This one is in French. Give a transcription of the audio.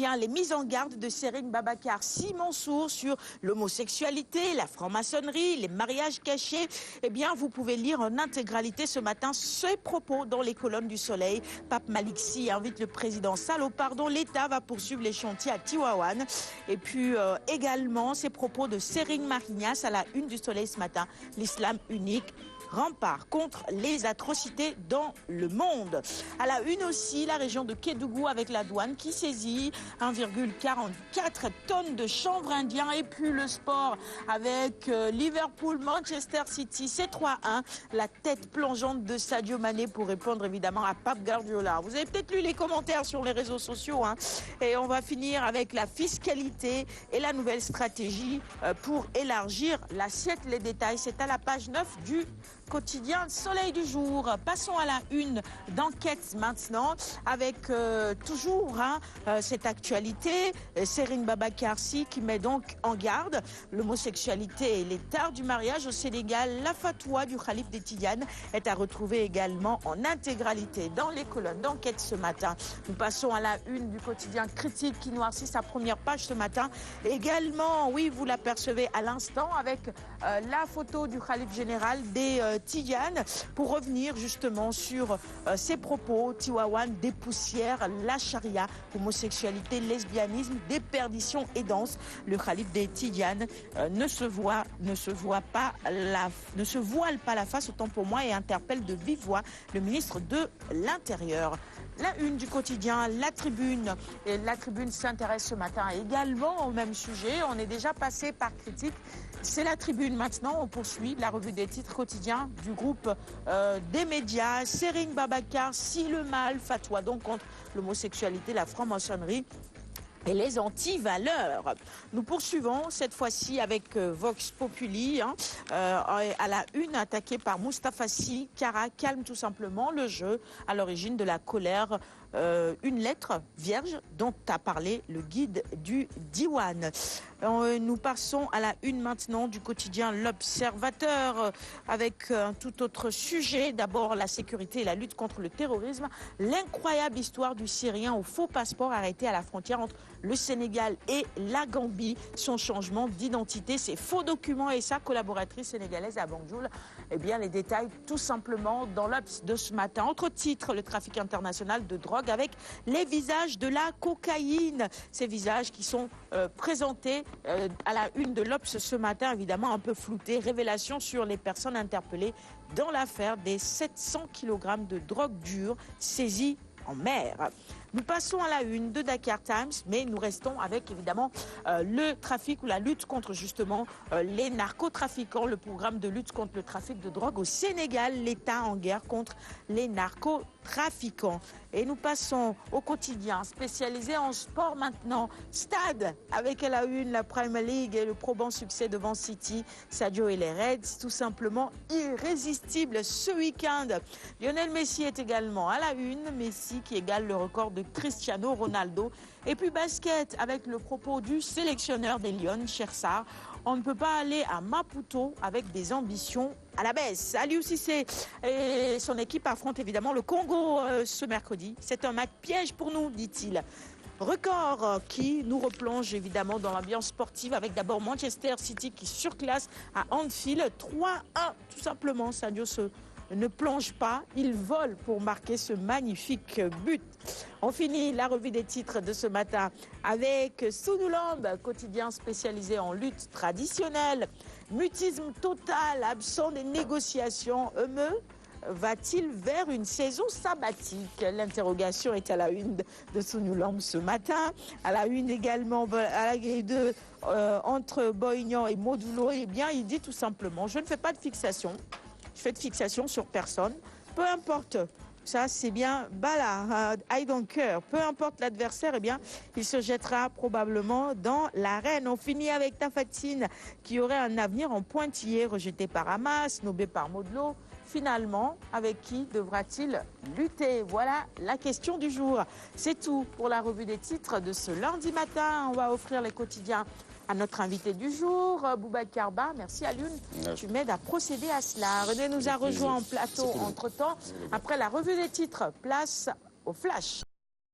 Les mises en garde de Serigne Babacar Sy Mansour sur l'homosexualité, la franc-maçonnerie, les mariages cachés. Eh bien, vous pouvez lire en intégralité ce matin ces propos dans les colonnes du Soleil. Pape Malick Sy invite le président Sall au pardon. L'État va poursuivre les chantiers à Tivaouane. Et puis également ces propos de Serigne Marignas à la une du Soleil ce matin. L'islam unique, rempart contre les atrocités dans le monde. À la une aussi, la région de Kédougou avec la douane qui saisit 1,44 tonnes de chanvre indien. Et puis le sport avec Liverpool, Manchester City, c'est 3-1. La tête plongeante de Sadio Mané pour répondre évidemment à Pep Guardiola. Vous avez peut-être lu les commentaires sur les réseaux sociaux. Et on va finir avec la fiscalité et la nouvelle stratégie pour élargir l'assiette. Les détails, c'est à la page 9 du quotidien Soleil du jour. Passons à la une d'enquête maintenant avec toujours cette actualité. Serigne Babacar Sy qui met donc en garde l'homosexualité et les tares du mariage au Sénégal. La fatwa du Khalif des Tidianes est à retrouver également en intégralité dans les colonnes d'enquête ce matin. Nous passons à la une du quotidien Critique qui noircit sa première page ce matin. Également, oui, vous l'apercevez à l'instant avec la photo du Khalif général des Tidiane pour revenir justement sur ses propos. Tivaouane dépoussière la charia, homosexualité, lesbianisme, déperdition et danse. Le Khalif des Tidiane ne se voile pas la face, autant pour moi, et interpelle de vive voix le ministre de l'Intérieur. La une du quotidien, la tribune. Et la tribune s'intéresse ce matin également au même sujet. On est déjà passé par Critique. C'est la tribune maintenant. On poursuit la revue des titres quotidiens du groupe des médias. Serigne Babacar Sy le mal, fatwa donc contre l'homosexualité, la franc-maçonnerie et les anti-valeurs. Nous poursuivons cette fois-ci avec Vox Populi, à la une, attaquée par Moustapha Sy. Kara calme tout simplement le jeu à l'origine de la colère. Une lettre vierge dont a parlé le guide du Diwan. Nous passons à la une maintenant du quotidien L'Observateur avec un tout autre sujet. D'abord la sécurité et la lutte contre le terrorisme. L'incroyable histoire du Syrien au faux passeport arrêté à la frontière entre le Sénégal et la Gambie. Son changement d'identité, ses faux documents et sa collaboratrice sénégalaise à Banjul. Eh bien les détails tout simplement dans l'Obs de ce matin. Autre titre, le trafic international de drogue avec les visages de la cocaïne. Ces visages qui sont présentés à la une de l'Obs ce matin, évidemment un peu floutés. Révélation sur les personnes interpellées dans l'affaire des 700 kg de drogue dure saisie en mer. Nous passons à la une de Dakar Times, mais nous restons avec évidemment le trafic ou la lutte contre justement les narcotrafiquants, le programme de lutte contre le trafic de drogue au Sénégal, l'État en guerre contre les narcotrafiquants. Et nous passons au quotidien spécialisé en sport maintenant. Stade avec à la une la Premier League et le probant succès devant City. Sadio et les Reds, tout simplement irrésistibles ce week-end. Lionel Messi est également à la une. Messi qui égale le record de Cristiano Ronaldo. Et puis basket avec le propos du sélectionneur des Lions, Chersar. On ne peut pas aller à Maputo avec des ambitions à la baisse. Aliou Cissé et son équipe affrontent évidemment le Congo ce mercredi. C'est un match piège pour nous, dit-il. Record qui nous replonge évidemment dans l'ambiance sportive avec d'abord Manchester City qui surclasse à Anfield 3-1 tout simplement. Sadio ne plonge pas, il vole pour marquer ce magnifique but. On finit la revue des titres de ce matin avec Sunoulamb, quotidien spécialisé en lutte traditionnelle. Mutisme total, absent des négociations. Va-t-il vers une saison sabbatique? L'interrogation est à la une de Sunoulamb ce matin. À la une également, à la grille 2, entre Boignan et Modulo, eh bien, il dit tout simplement, je ne fais pas de fixation. Je fais de fixation sur personne. Peu importe, ça c'est bien Bala, I don't care. Peu importe l'adversaire, eh bien, il se jettera probablement dans l'arène. On finit avec Tafatine qui aurait un avenir en pointillé, rejeté par Hamas, nobé par Modlo. Finalement, avec qui devra-t-il lutter? Voilà la question du jour. C'est tout pour la revue des titres de ce lundi matin. On va offrir les quotidiens à notre invité du jour, Boubacar Ba. Merci à Lune, tu m'aides à procéder à cela. René nous a rejoint en plateau entre-temps. Après la revue des titres, place au flash.